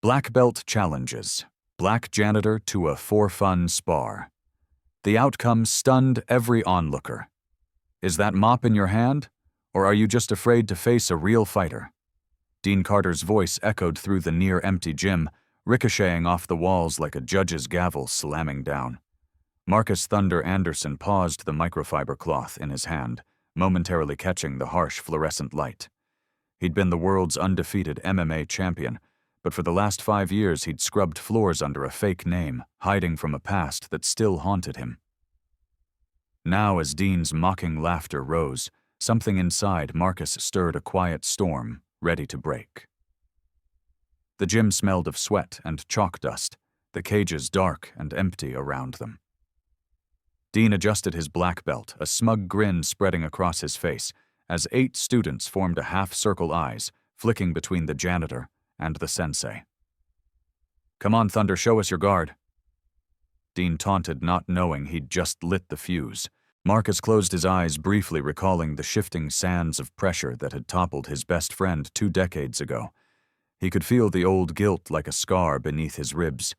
Black Belt Challenges. Black Janitor to a for-fun spar. The outcome stunned every onlooker. Is that mop in your hand? Or are you just afraid to face a real fighter? Dean Carter's voice echoed through the near-empty gym, ricocheting off the walls like a judge's gavel slamming down. Marcus Thunder Anderson paused the microfiber cloth in his hand, momentarily catching the harsh fluorescent light. He'd been the world's undefeated MMA champion, but for the last 5 years he'd scrubbed floors under a fake name, hiding from a past that still haunted him. Now, as Dean's mocking laughter rose, something inside Marcus stirred a quiet storm, ready to break. The gym smelled of sweat and chalk dust, the cages dark and empty around them. Dean adjusted his black belt, a smug grin spreading across his face, as 8 students formed a half-circle eyes, flicking between the janitor and the sensei. "Come on, Thunder, show us your guard." Dean taunted, not knowing he'd just lit the fuse. Marcus closed his eyes, briefly recalling the shifting sands of pressure that had toppled his best friend 2 decades ago. He could feel the old guilt like a scar beneath his ribs,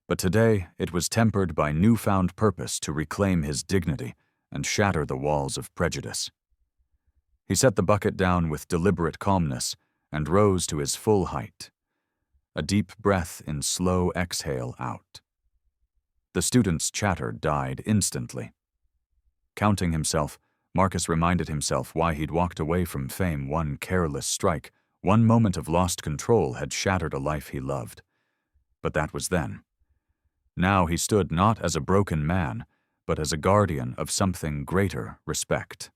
but today it was tempered by newfound purpose to reclaim his dignity and shatter the walls of prejudice. He set the bucket down with deliberate calmness and rose to his full height. A deep breath in slow exhale out. The student's chatter died instantly. Counting himself, Marcus reminded himself why he'd walked away from fame. One careless strike, one moment of lost control had shattered a life he loved. But that was then. Now he stood not as a broken man, but as a guardian of something greater: respect.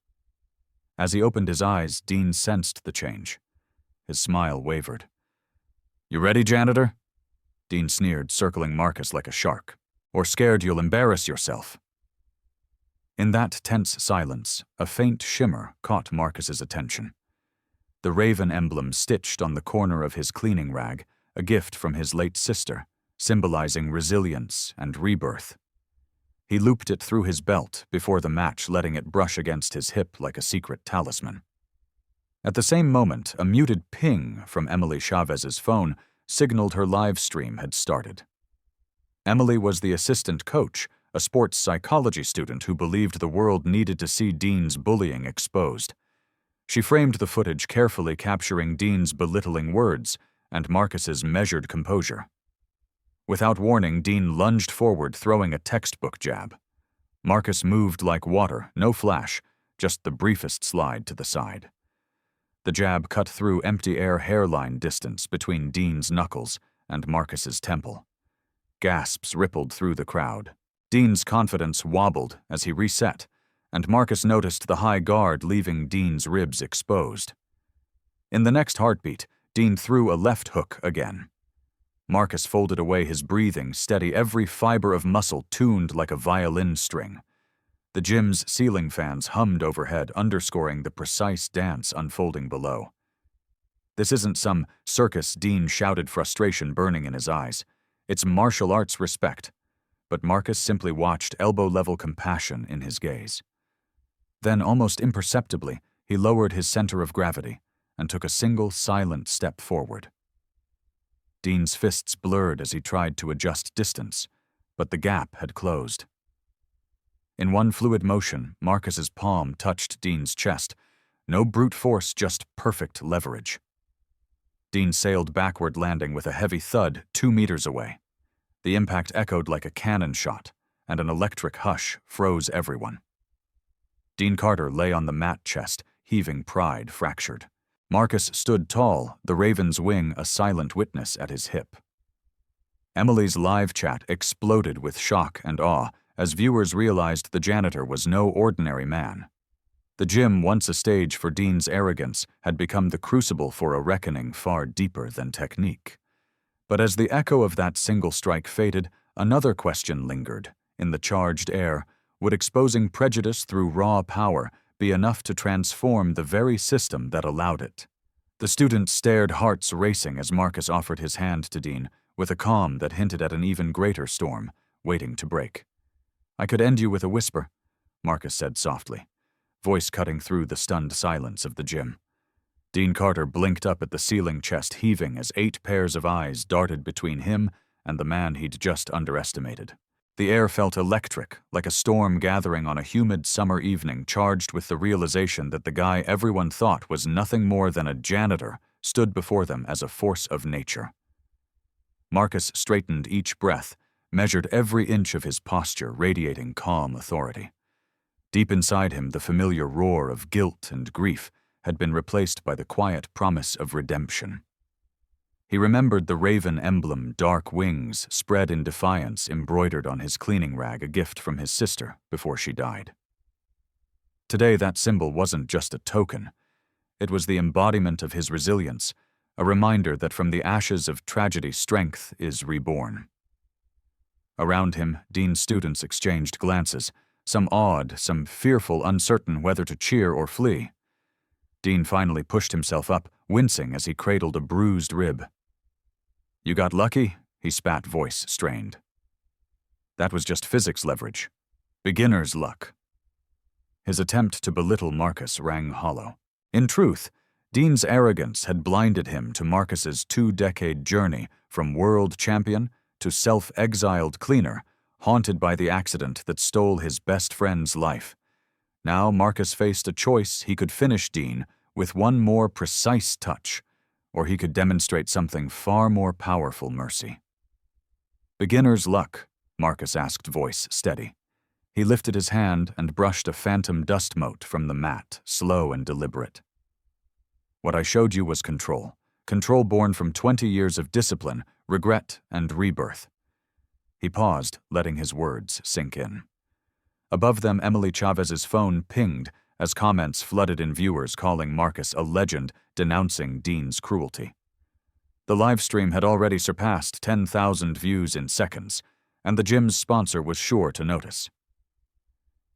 As he opened his eyes, Dean sensed the change. His smile wavered. "You ready, Janitor?" Dean sneered, circling Marcus like a shark. "Or scared you'll embarrass yourself?" In that tense silence, a faint shimmer caught Marcus's attention. The raven emblem stitched on the corner of his cleaning rag, a gift from his late sister, symbolizing resilience and rebirth. He looped it through his belt before the match, letting it brush against his hip like a secret talisman. At the same moment, a muted ping from Emily Chavez's phone signaled her live stream had started. Emily was the assistant coach, a sports psychology student who believed the world needed to see Dean's bullying exposed. She framed the footage, carefully capturing Dean's belittling words and Marcus's measured composure. Without warning, Dean lunged forward, throwing a textbook jab. Marcus moved like water, no flash, just the briefest slide to the side. The jab cut through empty air hairline distance between Dean's knuckles and Marcus's temple. Gasps rippled through the crowd. Dean's confidence wobbled as he reset, and Marcus noticed the high guard leaving Dean's ribs exposed. In the next heartbeat, Dean threw a left hook again. Marcus folded away his breathing, steady, every fiber of muscle tuned like a violin string. The gym's ceiling fans hummed overhead, underscoring the precise dance unfolding below. "This isn't some circus," Dean shouted, frustration burning in his eyes. "It's martial arts respect." But Marcus simply watched, elbow-level compassion in his gaze. Then, almost imperceptibly, he lowered his center of gravity and took a single silent step forward. Dean's fists blurred as he tried to adjust distance, but the gap had closed. In one fluid motion, Marcus's palm touched Dean's chest. No brute force, just perfect leverage. Dean sailed backward, landing with a heavy thud 2 meters away. The impact echoed like a cannon shot, and an electric hush froze everyone. Dean Carter lay on the mat, chest heaving, pride fractured. Marcus stood tall, the raven's wing a silent witness at his hip. Emily's live chat exploded with shock and awe as viewers realized the janitor was no ordinary man. The gym, once a stage for Dean's arrogance, had become the crucible for a reckoning far deeper than technique. But as the echo of that single strike faded, another question lingered. In the charged air, would exposing prejudice through raw power be enough to transform the very system that allowed it? The students stared, hearts racing, as Marcus offered his hand to Dean, with a calm that hinted at an even greater storm, waiting to break. "I could end you with a whisper," Marcus said softly, voice cutting through the stunned silence of the gym. Dean Carter blinked up at the ceiling, chest heaving as 8 pairs of eyes darted between him and the man he'd just underestimated. The air felt electric, like a storm gathering on a humid summer evening, charged with the realization that the guy everyone thought was nothing more than a janitor stood before them as a force of nature. Marcus straightened each breath, measured every inch of his posture, radiating calm authority. Deep inside him, the familiar roar of guilt and grief had been replaced by the quiet promise of redemption. He remembered the raven emblem, dark wings, spread in defiance, embroidered on his cleaning rag, a gift from his sister before she died. Today, that symbol wasn't just a token. It was the embodiment of his resilience, a reminder that from the ashes of tragedy, strength is reborn. Around him, Dean's students exchanged glances, some awed, some fearful, uncertain whether to cheer or flee. Dean finally pushed himself up, wincing as he cradled a bruised rib. "You got lucky?" he spat, voice strained. "That was just physics leverage. Beginner's luck." His attempt to belittle Marcus rang hollow. In truth, Dean's arrogance had blinded him to Marcus's 2-decade journey from world champion to self-exiled cleaner, haunted by the accident that stole his best friend's life. Now Marcus faced a choice: he could finish Dean with one more precise touch, or he could demonstrate something far more powerful: mercy. "Beginner's luck?" Marcus asked, voice steady. He lifted his hand and brushed a phantom dust mote from the mat, slow and deliberate. "What I showed you was control. Control born from 20 years of discipline, regret, and rebirth." He paused, letting his words sink in. Above them, Emily Chavez's phone pinged as comments flooded in, viewers calling Marcus a legend, denouncing Dean's cruelty. The live stream had already surpassed 10,000 views in seconds, and the gym's sponsor was sure to notice.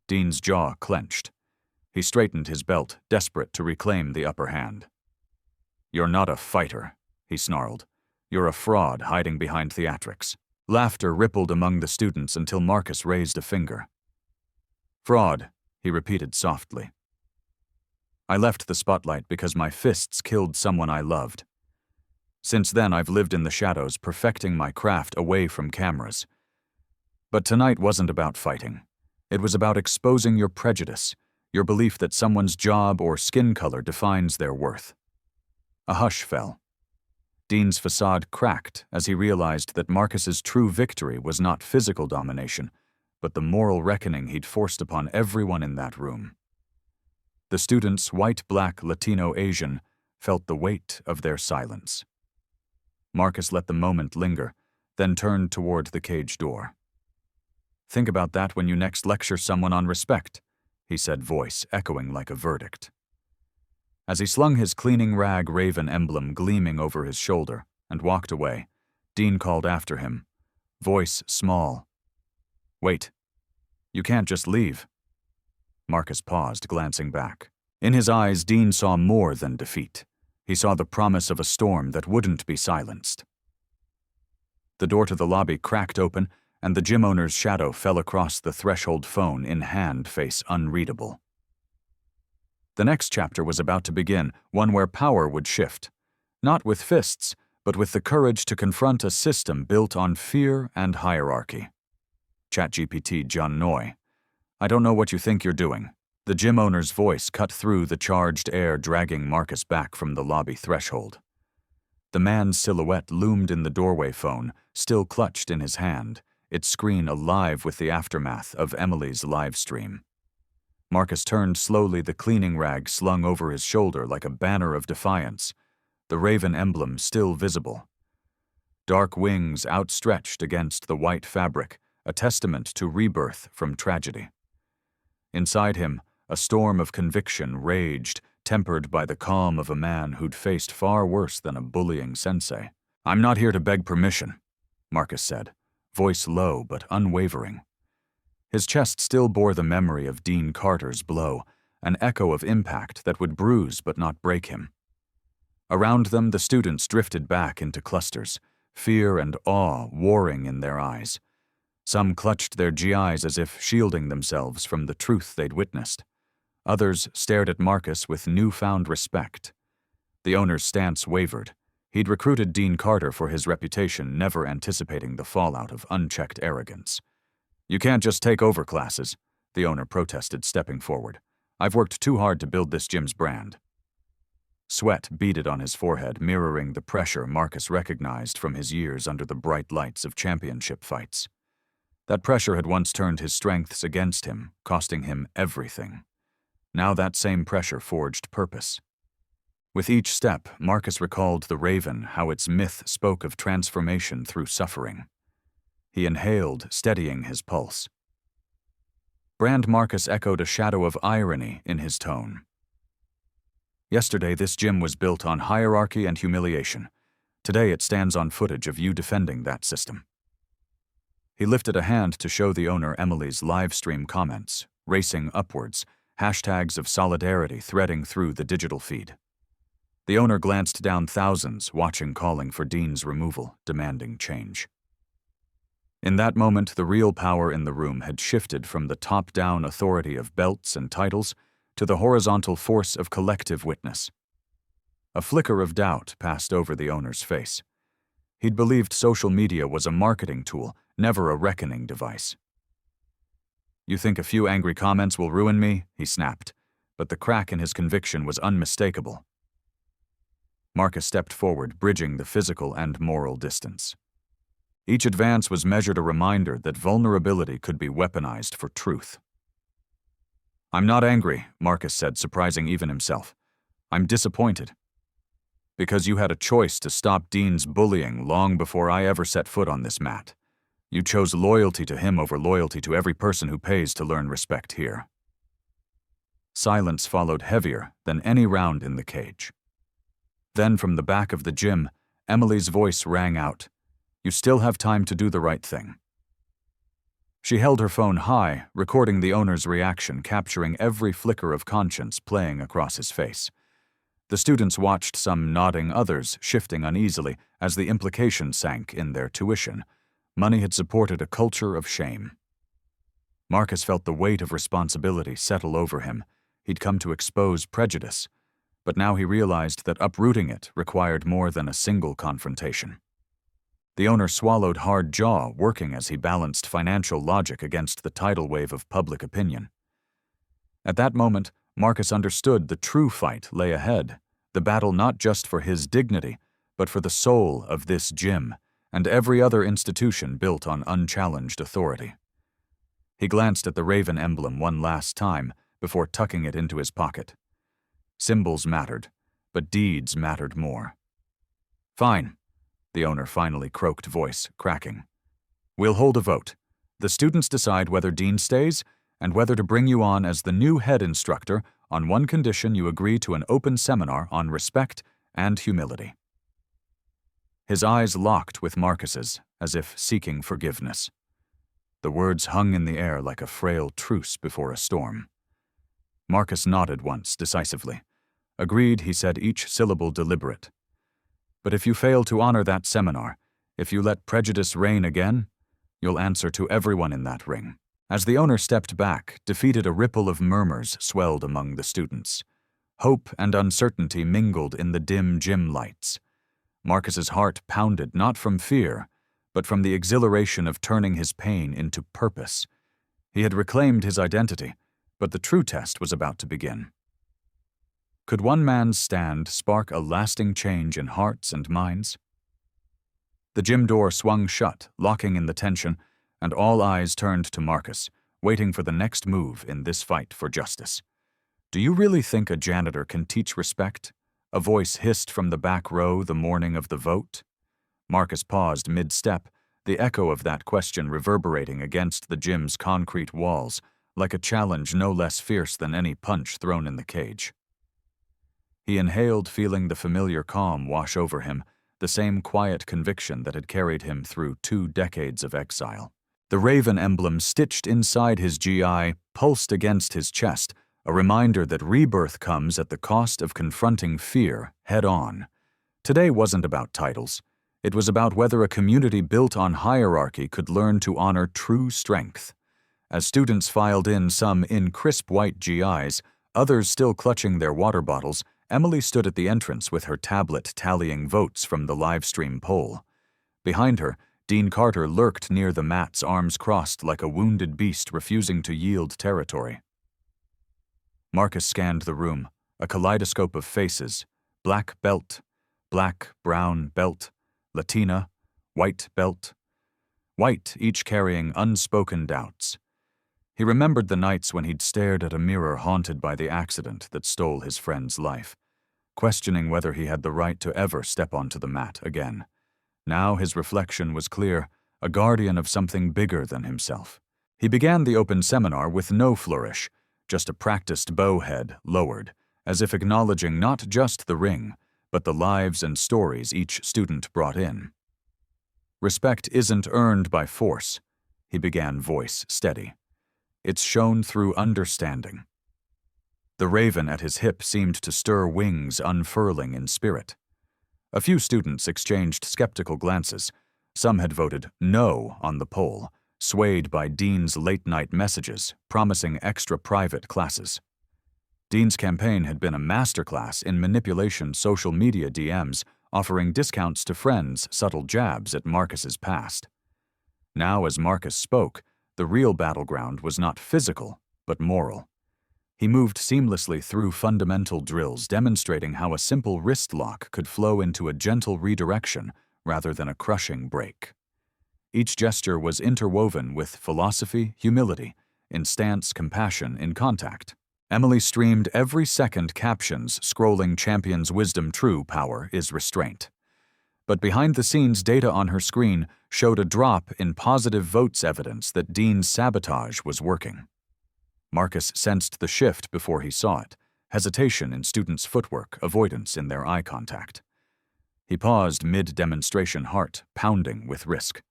Dean's jaw clenched. He straightened his belt, desperate to reclaim the upper hand. "You're not a fighter," he snarled. "You're a fraud hiding behind theatrics." Laughter rippled among the students until Marcus raised a finger. "Fraud," he repeated softly. "I left the spotlight because my fists killed someone I loved. Since then, I've lived in the shadows, perfecting my craft away from cameras. But tonight wasn't about fighting. It was about exposing your prejudice, your belief that someone's job or skin color defines their worth." A hush fell. Dean's facade cracked as he realized that Marcus's true victory was not physical domination, but the moral reckoning he'd forced upon everyone in that room. The students, white, black, Latino, Asian, felt the weight of their silence. Marcus let the moment linger, then turned toward the cage door. "Think about that when you next lecture someone on respect," he said, voice echoing like a verdict. As he slung his cleaning rag raven emblem gleaming over his shoulder and walked away, Dean called after him, voice small. "Wait. You can't just leave." Marcus paused, glancing back. In his eyes, Dean saw more than defeat. He saw the promise of a storm that wouldn't be silenced. The door to the lobby cracked open, and the gym owner's shadow fell across the threshold, phone in hand, face unreadable. The next chapter was about to begin, one where power would shift. Not with fists, but with the courage to confront a system built on fear and hierarchy. ChatGPT John Noy. "I don't know what you think you're doing." The gym owner's voice cut through the charged air, dragging Marcus back from the lobby threshold. The man's silhouette loomed in the doorway, phone still clutched in his hand, its screen alive with the aftermath of Emily's live stream. Marcus turned slowly, the cleaning rag slung over his shoulder like a banner of defiance, the raven emblem still visible. Dark wings outstretched against the white fabric, a testament to rebirth from tragedy. Inside him, a storm of conviction raged, tempered by the calm of a man who'd faced far worse than a bullying sensei. "I'm not here to beg permission," Marcus said, voice low but unwavering. His chest still bore the memory of Dean Carter's blow, an echo of impact that would bruise but not break him. Around them, the students drifted back into clusters, fear and awe warring in their eyes. Some clutched their GIs as if shielding themselves from the truth they'd witnessed. Others stared at Marcus with newfound respect. The owner's stance wavered. He'd recruited Dean Carter for his reputation, never anticipating the fallout of unchecked arrogance. "You can't just take over classes," the owner protested, stepping forward. "I've worked too hard to build this gym's brand." Sweat beaded on his forehead, mirroring the pressure Marcus recognized from his years under the bright lights of championship fights. That pressure had once turned his strengths against him, costing him everything. Now that same pressure forged purpose. With each step, Marcus recalled the Raven, how its myth spoke of transformation through suffering. He inhaled, steadying his pulse. Brand Marcus echoed a shadow of irony in his tone. "Yesterday, this gym was built on hierarchy and humiliation. Today, it stands on footage of you defending that system." He lifted a hand to show the owner Emily's live stream comments, racing upwards, hashtags of solidarity threading through the digital feed. The owner glanced down thousands, watching, calling for Dean's removal, demanding change. In that moment, the real power in the room had shifted from the top-down authority of belts and titles to the horizontal force of collective witness. A flicker of doubt passed over the owner's face. He'd believed social media was a marketing tool, never a reckoning device. "You think a few angry comments will ruin me?" he snapped, but the crack in his conviction was unmistakable. Marcus stepped forward, bridging the physical and moral distance. Each advance was measured a reminder that vulnerability could be weaponized for truth. "I'm not angry," Marcus said, surprising even himself. "I'm disappointed. Because you had a choice to stop Dean's bullying long before I ever set foot on this mat. You chose loyalty to him over loyalty to every person who pays to learn respect here." Silence followed, heavier than any round in the cage. Then, from the back of the gym, Emily's voice rang out, "You still have time to do the right thing." She held her phone high, recording the owner's reaction, capturing every flicker of conscience playing across his face. The students watched, some nodding, others shifting uneasily as the implication sank in their tuition. Money had supported a culture of shame. Marcus felt the weight of responsibility settle over him. He'd come to expose prejudice. But now he realized that uprooting it required more than a single confrontation. The owner swallowed hard jaw, working as he balanced financial logic against the tidal wave of public opinion. At that moment, Marcus understood the true fight lay ahead, the battle not just for his dignity, but for the soul of this gym and every other institution built on unchallenged authority. He glanced at the Raven emblem one last time before tucking it into his pocket. Symbols mattered, but deeds mattered more. "Fine," the owner finally croaked, voice cracking. "We'll hold a vote. The students decide whether Dean stays and whether to bring you on as the new head instructor on one condition: you agree to an open seminar on respect and humility." His eyes locked with Marcus's, as if seeking forgiveness. The words hung in the air like a frail truce before a storm. Marcus nodded once, decisively. "Agreed," he said, each syllable deliberate. "But if you fail to honor that seminar, if you let prejudice reign again, you'll answer to everyone in that ring." As the owner stepped back, defeated, a ripple of murmurs swelled among the students. Hope and uncertainty mingled in the dim gym lights. Marcus's heart pounded, not from fear, but from the exhilaration of turning his pain into purpose. He had reclaimed his identity, but the true test was about to begin. Could one man's stand spark a lasting change in hearts and minds? The gym door swung shut, locking in the tension, and all eyes turned to Marcus, waiting for the next move in this fight for justice. "Do you really think a janitor can teach respect?" a voice hissed from the back row the morning of the vote. Marcus paused mid-step, the echo of that question reverberating against the gym's concrete walls, like a challenge no less fierce than any punch thrown in the cage. He inhaled, feeling the familiar calm wash over him, the same quiet conviction that had carried him through 2 decades of exile. The Raven emblem stitched inside his GI pulsed against his chest, a reminder that rebirth comes at the cost of confronting fear head-on. Today wasn't about titles. It was about whether a community built on hierarchy could learn to honor true strength. As students filed in, some in crisp white GIs, others still clutching their water bottles, Emily stood at the entrance with her tablet tallying votes from the live stream poll. Behind her, Dean Carter lurked near the mats, arms crossed like a wounded beast refusing to yield territory. Marcus scanned the room, a kaleidoscope of faces: black belt, black, brown belt, Latina, white belt. White, each carrying unspoken doubts. He remembered the nights when he'd stared at a mirror haunted by the accident that stole his friend's life, questioning whether he had the right to ever step onto the mat again. Now his reflection was clear, a guardian of something bigger than himself. He began the open seminar with no flourish, just a practiced bow head lowered, as if acknowledging not just the ring, but the lives and stories each student brought in. Respect isn't earned by force, he began, voice steady. It's shown through understanding. The raven at his hip seemed to stir wings, unfurling in spirit. A few students exchanged skeptical glances. Some had voted no on the poll, swayed by Dean's late-night messages promising extra private classes. Dean's campaign had been a masterclass in manipulation social media DMs, offering discounts to friends, subtle jabs at Marcus's past. Now, as Marcus spoke, the real battleground was not physical, but moral. He moved seamlessly through fundamental drills, demonstrating how a simple wrist lock could flow into a gentle redirection rather than a crushing break. Each gesture was interwoven with philosophy, humility, in stance, compassion, in contact. Emily streamed every second captions scrolling Champion's wisdom: true power is restraint. But behind the scenes, data on her screen showed a drop in positive votes, evidence that Dean's sabotage was working. Marcus sensed the shift before he saw it: hesitation in students' footwork, avoidance in their eye contact. He paused mid-demonstration, heart pounding with risk.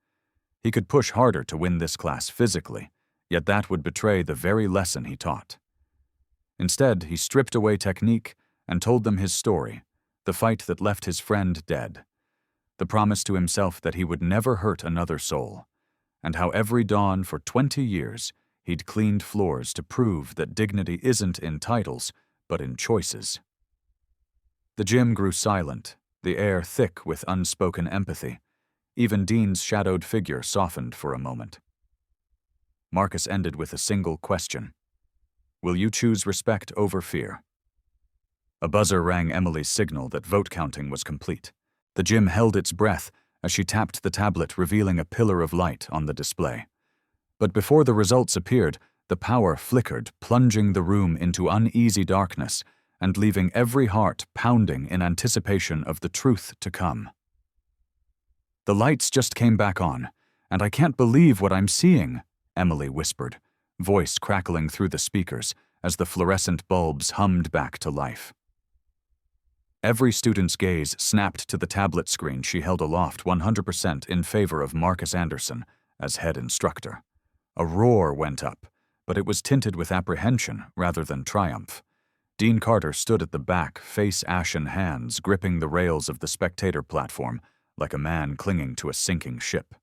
He could push harder to win this class physically, yet that would betray the very lesson he taught. Instead, he stripped away technique and told them his story, the fight that left his friend dead, the promise to himself that he would never hurt another soul, and how every dawn for 20 years he'd cleaned floors to prove that dignity isn't in titles, but in choices. The gym grew silent, the air thick with unspoken empathy. Even Dean's shadowed figure softened for a moment. Marcus ended with a single question: will you choose respect over fear? A buzzer rang Emily's signal that vote counting was complete. The gym held its breath as she tapped the tablet, revealing a pillar of light on the display. But before the results appeared, the power flickered, plunging the room into uneasy darkness and leaving every heart pounding in anticipation of the truth to come. The lights just came back on, and I can't believe what I'm seeing, Emily whispered, voice crackling through the speakers as the fluorescent bulbs hummed back to life. Every student's gaze snapped to the tablet screen she held aloft, 100% in favor of Marcus Anderson as head instructor. A roar went up, but it was tinted with apprehension rather than triumph. Dean Carter stood at the back, face ashen, hands gripping the rails of the spectator platform like a man clinging to a sinking ship.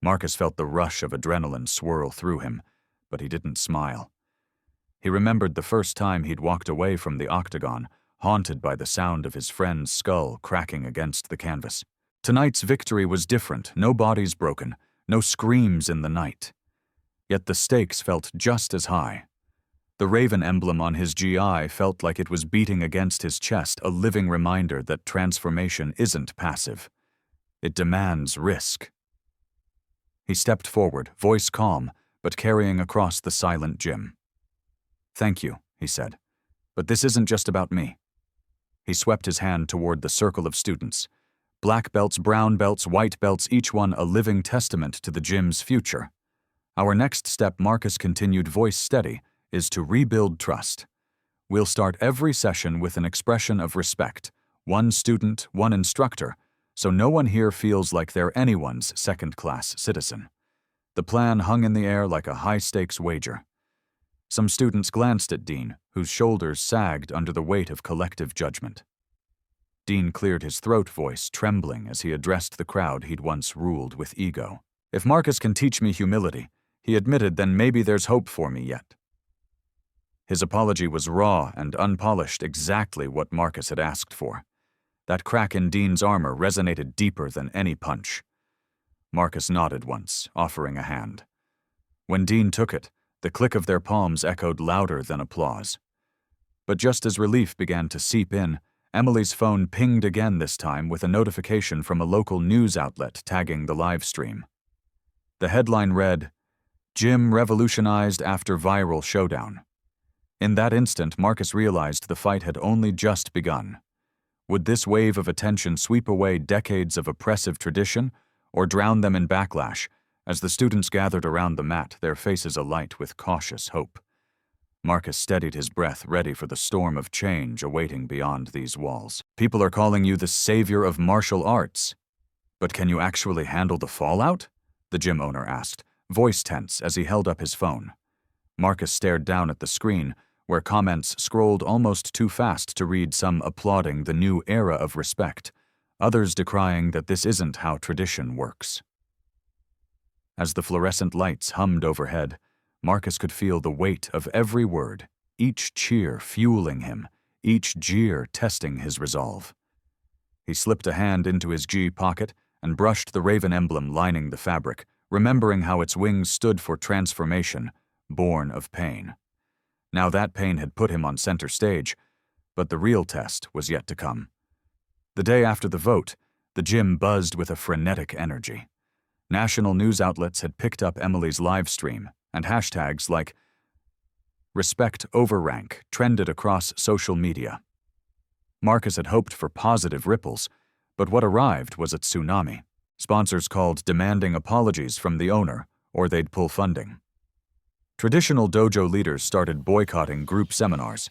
Marcus felt the rush of adrenaline swirl through him, but he didn't smile. He remembered the first time he'd walked away from the octagon, haunted by the sound of his friend's skull cracking against the canvas. Tonight's victory was different, no bodies broken, no screams in the night. Yet the stakes felt just as high. The raven emblem on his GI felt like it was beating against his chest, a living reminder that transformation isn't passive. It demands risk. He stepped forward, voice calm, but carrying across the silent gym. "Thank you," he said, "but this isn't just about me." He swept his hand toward the circle of students. Black belts, brown belts, white belts, each one a living testament to the gym's future. Our next step, Marcus continued, voice steady, is to rebuild trust. We'll start every session with an expression of respect, one student, one instructor, so no one here feels like they're anyone's second-class citizen. The plan hung in the air like a high-stakes wager. Some students glanced at Dean, whose shoulders sagged under the weight of collective judgment. Dean cleared his throat, voice trembling as he addressed the crowd he'd once ruled with ego. "If Marcus can teach me humility," he admitted, "then maybe there's hope for me yet." His apology was raw and unpolished, exactly what Marcus had asked for. That crack in Dean's armor resonated deeper than any punch. Marcus nodded once, offering a hand. When Dean took it, the click of their palms echoed louder than applause. But just as relief began to seep in, Emily's phone pinged again, this time with a notification from a local news outlet tagging the live stream. The headline read, "Gym revolutionized after viral showdown." In that instant, Marcus realized the fight had only just begun. Would this wave of attention sweep away decades of oppressive tradition, or drown them in backlash, as the students gathered around the mat, their faces alight with cautious hope? Marcus steadied his breath, ready for the storm of change awaiting beyond these walls. "People are calling you the savior of martial arts. But can you actually handle the fallout?" the gym owner asked, voice tense as he held up his phone. Marcus stared down at the screen, where comments scrolled almost too fast to read, some applauding the new era of respect, others decrying that this isn't how tradition works. As the fluorescent lights hummed overhead, Marcus could feel the weight of every word, each cheer fueling him, each jeer testing his resolve. He slipped a hand into his G pocket and brushed the raven emblem lining the fabric, remembering how its wings stood for transformation, born of pain. Now that pain had put him on center stage, but the real test was yet to come. The day after the vote, the gym buzzed with a frenetic energy. National news outlets had picked up Emily's live stream, and hashtags like "Respect Overrank" trended across social media. Marcus had hoped for positive ripples, but what arrived was a tsunami. Sponsors called demanding apologies from the owner, or they'd pull funding. Traditional dojo leaders started boycotting group seminars.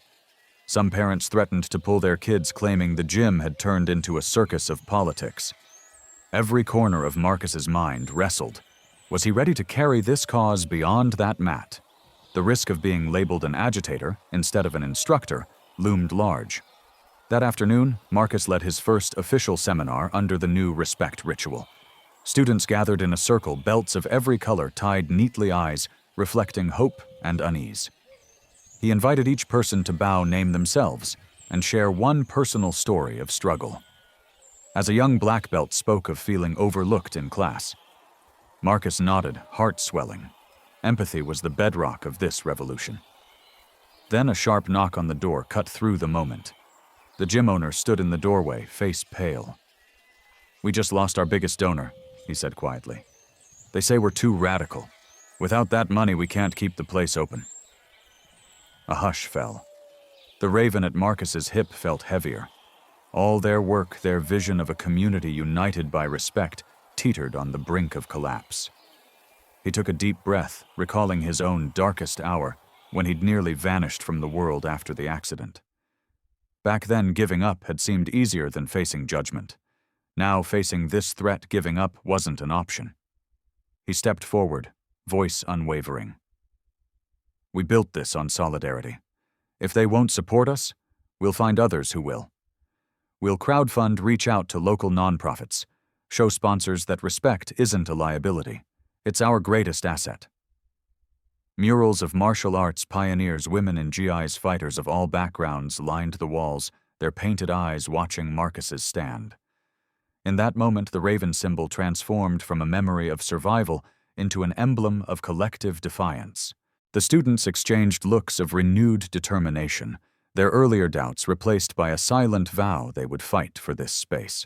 Some parents threatened to pull their kids, claiming the gym had turned into a circus of politics. Every corner of Marcus's mind wrestled. Was he ready to carry this cause beyond that mat? The risk of being labeled an agitator instead of an instructor loomed large. That afternoon, Marcus led his first official seminar under the new respect ritual. Students gathered in a circle, belts of every color tied neatly, eyes reflecting hope and unease. He invited each person to bow, name themselves, and share one personal story of struggle. As a young black belt spoke of feeling overlooked in class, Marcus nodded, heart swelling. Empathy was the bedrock of this revolution. Then a sharp knock on the door cut through the moment. The gym owner stood in the doorway, face pale. "We just lost our biggest donor," he said quietly. "They say we're too radical. Without that money, we can't keep the place open." A hush fell. The raven at Marcus's hip felt heavier. All their work, their vision of a community united by respect, teetered on the brink of collapse. He took a deep breath, recalling his own darkest hour, when he'd nearly vanished from the world after the accident. Back then, giving up had seemed easier than facing judgment. Now, facing this threat, giving up wasn't an option. He stepped forward, voice unwavering. "We built this on solidarity. If they won't support us, we'll find others who will. We'll crowdfund, reach out to local nonprofits, show sponsors that respect isn't a liability. It's our greatest asset." Murals of martial arts pioneers, women and GIs, fighters of all backgrounds lined the walls, their painted eyes watching Marcus's stand. In that moment, the raven symbol transformed from a memory of survival into an emblem of collective defiance. The students exchanged looks of renewed determination, their earlier doubts replaced by a silent vow they would fight for this space.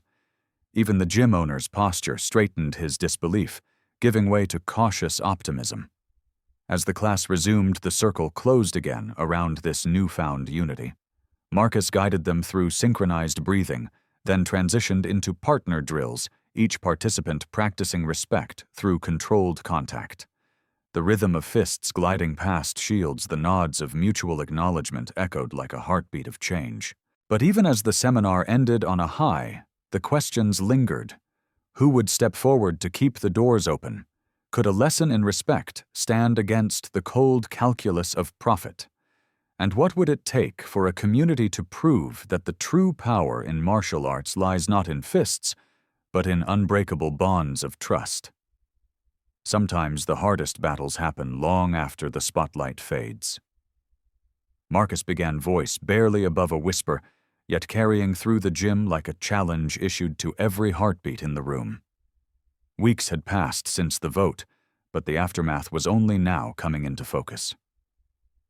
Even the gym owner's posture straightened his disbelief, giving way to cautious optimism. As the class resumed, the circle closed again around this newfound unity. Marcus guided them through synchronized breathing, then transitioned into partner drills, each participant practicing respect through controlled contact. The rhythm of fists gliding past shields, the nods of mutual acknowledgement echoed like a heartbeat of change. But even as the seminar ended on a high, the questions lingered. Who would step forward to keep the doors open? Could a lesson in respect stand against the cold calculus of profit? And what would it take for a community to prove that the true power in martial arts lies not in fists, but in unbreakable bonds of trust? Sometimes the hardest battles happen long after the spotlight fades. Marcus began, voice barely above a whisper, yet carrying through the gym like a challenge issued to every heartbeat in the room. Weeks had passed since the vote, but the aftermath was only now coming into focus.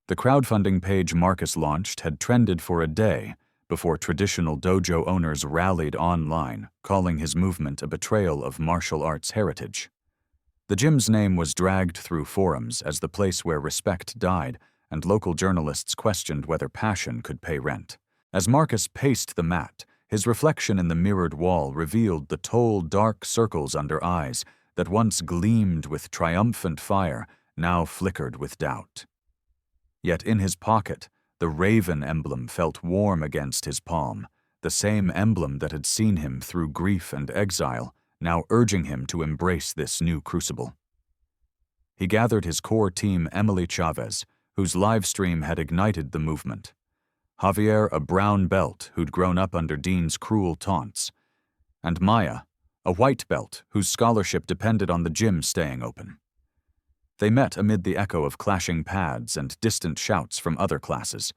The crowdfunding page Marcus launched had trended for a day before traditional dojo owners rallied online, calling his movement a betrayal of martial arts heritage. The gym's name was dragged through forums as the place where respect died, and local journalists questioned whether passion could pay rent. As Marcus paced the mat, his reflection in the mirrored wall revealed the tall, dark circles under eyes that once gleamed with triumphant fire, now flickered with doubt. Yet in his pocket, the raven emblem felt warm against his palm, the same emblem that had seen him through grief and exile, now urging him to embrace this new crucible. He gathered his core team, Emily Chavez, whose live stream had ignited the movement, Javier, a brown belt who'd grown up under Dean's cruel taunts, and Maya, a white belt whose scholarship depended on the gym staying open. They met amid the echo of clashing pads and distant shouts from other classes.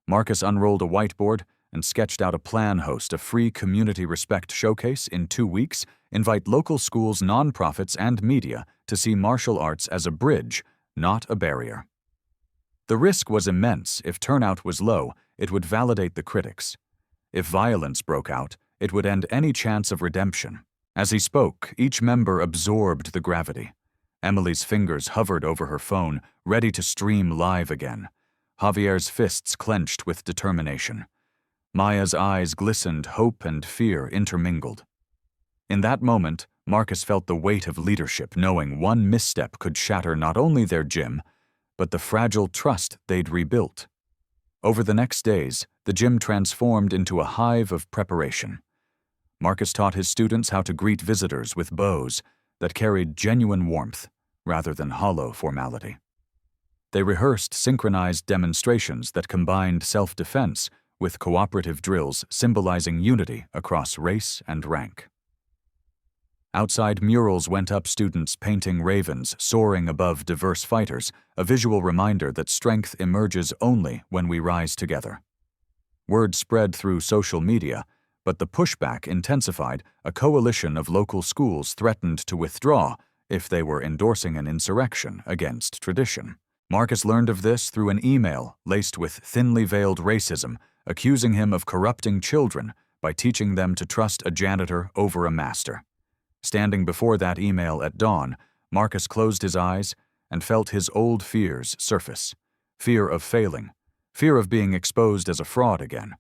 Marcus unrolled a whiteboard and sketched out a plan: host a free community respect showcase in 2 weeks, invite local schools, nonprofits, and media to see martial arts as a bridge, not a barrier. The risk was immense. If turnout was low, it would validate the critics. If violence broke out, it would end any chance of redemption. As he spoke, each member absorbed the gravity. Emily's fingers hovered over her phone, ready to stream live again. Javier's fists clenched with determination. Maya's eyes glistened, hope and fear intermingled. In that moment, Marcus felt the weight of leadership, knowing one misstep could shatter not only their gym, but the fragile trust they'd rebuilt. Over the next days, the gym transformed into a hive of preparation. Marcus taught his students how to greet visitors with bows that carried genuine warmth rather than hollow formality. They rehearsed synchronized demonstrations that combined self-defense with cooperative drills symbolizing unity across race and rank. Outside, murals went up, students painting ravens soaring above diverse fighters, a visual reminder that strength emerges only when we rise together. Word spread through social media, but the pushback intensified. A coalition of local schools threatened to withdraw if they were endorsing an insurrection against tradition. Marcus learned of this through an email laced with thinly veiled racism, accusing him of corrupting children by teaching them to trust a janitor over a master. Standing before that email at dawn, Marcus closed his eyes and felt his old fears surface. Fear of failing, fear of being exposed as a fraud again.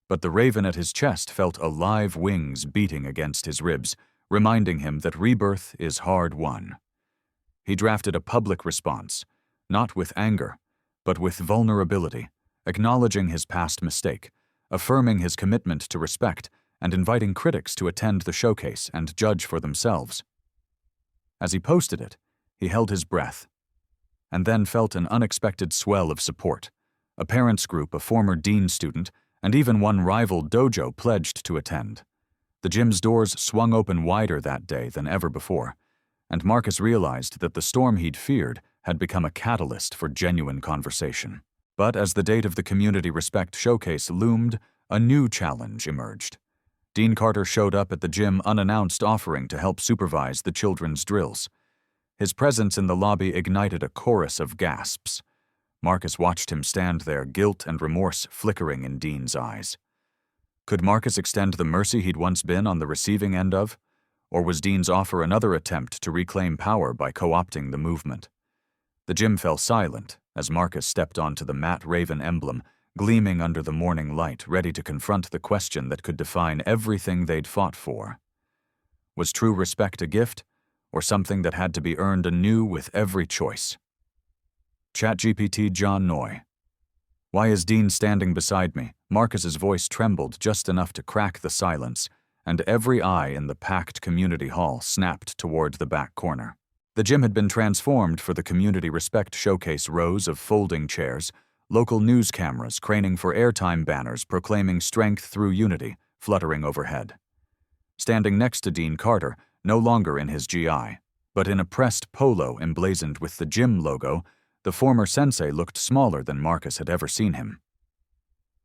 But the raven at his chest felt alive, wings beating against his ribs, reminding him that rebirth is hard won. He drafted a public response, not with anger, but with vulnerability, acknowledging his past mistake, affirming his commitment to respect, and inviting critics to attend the showcase and judge for themselves. As he posted it, he held his breath, and then felt an unexpected swell of support. A parents' group, a former Dean student, and even one rival dojo pledged to attend. The gym's doors swung open wider that day than ever before, and Marcus realized that the storm he'd feared had become a catalyst for genuine conversation. But as the date of the Community Respect Showcase loomed, a new challenge emerged. Dean Carter showed up at the gym unannounced, offering to help supervise the children's drills. His presence in the lobby ignited a chorus of gasps. Marcus watched him stand there, guilt and remorse flickering in Dean's eyes. Could Marcus extend the mercy he'd once been on the receiving end of? Or was Dean's offer another attempt to reclaim power by co-opting the movement? The gym fell silent as Marcus stepped onto the matte raven emblem, gleaming under the morning light, ready to confront the question that could define everything they'd fought for. Was true respect a gift, or something that had to be earned anew with every choice? ChatGPT John Noy. Why is Dean standing beside me? Marcus's voice trembled just enough to crack the silence, and every eye in the packed community hall snapped toward the back corner. The gym had been transformed for the Community Respect Showcase. Rows of folding chairs, local news cameras craning for airtime, banners proclaiming strength through unity fluttering overhead. Standing next to Dean Carter, no longer in his GI, but in a pressed polo emblazoned with the gym logo, The former sensei looked smaller than Marcus had ever seen him.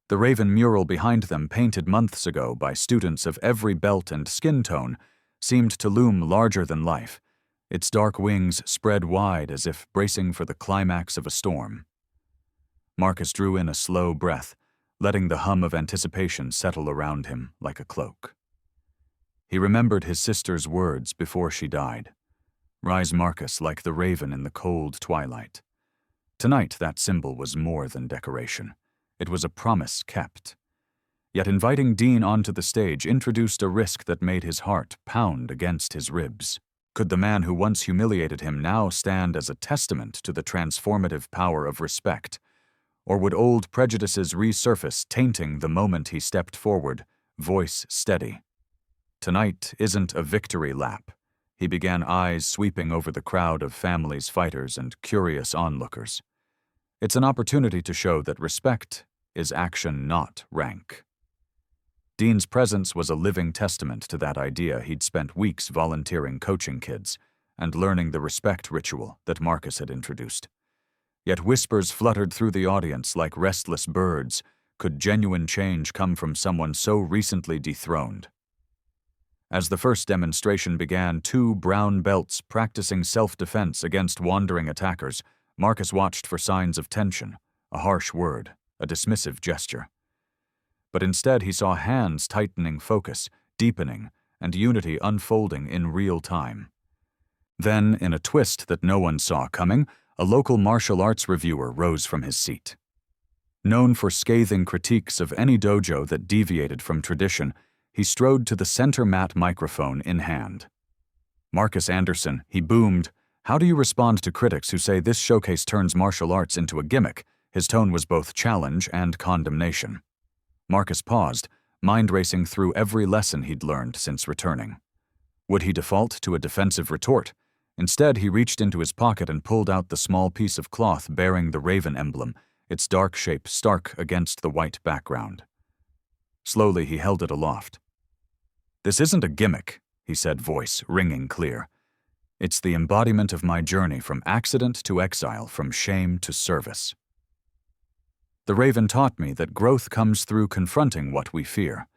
The Raven mural behind them, painted months ago by students of every belt and skin tone, seemed to loom larger than life, its dark wings spread wide as if bracing for the climax of a storm. Marcus drew in a slow breath, letting the hum of anticipation settle around him like a cloak. He remembered his sister's words before she died. Rise, Marcus, like the raven in the cold twilight. Tonight, that symbol was more than decoration. It was a promise kept. Yet inviting Dean onto the stage introduced a risk that made his heart pound against his ribs. Could the man who once humiliated him now stand as a testament to the transformative power of respect? Or would old prejudices resurface, tainting the moment he stepped forward, voice steady? Tonight isn't a victory lap, he began, eyes sweeping over the crowd of families, fighters, and curious onlookers. It's an opportunity to show that respect is action, not rank. Dean's presence was a living testament to that idea. He'd spent weeks volunteering, coaching kids, and learning the respect ritual that Marcus had introduced. Yet whispers fluttered through the audience like restless birds. Could genuine change come from someone so recently dethroned? As the first demonstration began, 2 brown belts practicing self-defense against wandering attackers, Marcus watched for signs of tension, a harsh word, a dismissive gesture. But instead he saw hands tightening, focus deepening, and unity unfolding in real time. Then, in a twist that no one saw coming, a local martial arts reviewer rose from his seat. Known for scathing critiques of any dojo that deviated from tradition, he strode to the center mat, microphone in hand. Marcus Anderson, he boomed, how do you respond to critics who say this showcase turns martial arts into a gimmick? His tone was both challenge and condemnation. Marcus paused, mind racing through every lesson he'd learned since returning. Would he default to a defensive retort? Instead, he reached into his pocket and pulled out the small piece of cloth bearing the raven emblem, its dark shape stark against the white background. Slowly, he held it aloft. This isn't a gimmick, he said, voice ringing clear. It's the embodiment of my journey from accident to exile, from shame to service. The raven taught me that growth comes through confronting what we fear.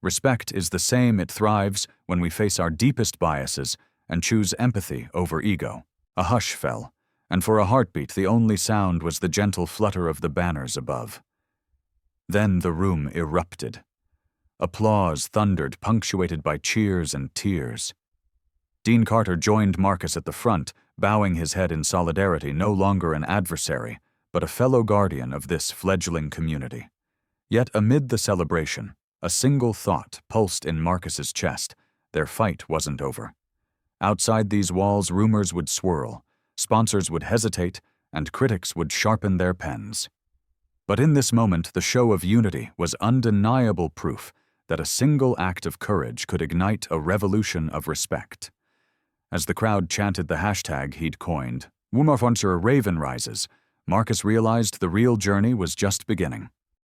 Respect is the same. It thrives when we face our deepest biases and choose empathy over ego. A hush fell, and for a heartbeat the only sound was the gentle flutter of the banners above. Then the room erupted. Applause thundered, punctuated by cheers and tears. Dean Carter joined Marcus at the front, bowing his head in solidarity, no longer an adversary, but a fellow guardian of this fledgling community. Yet amid the celebration, a single thought pulsed in Marcus's chest: their fight wasn't over. Outside these walls, rumors would swirl, sponsors would hesitate, and critics would sharpen their pens. But in this moment, the show of unity was undeniable proof that a single act of courage could ignite a revolution of respect. As the crowd chanted the hashtag he'd coined, "Wumafoncher Raven Rises," Marcus realized the real journey was just beginning.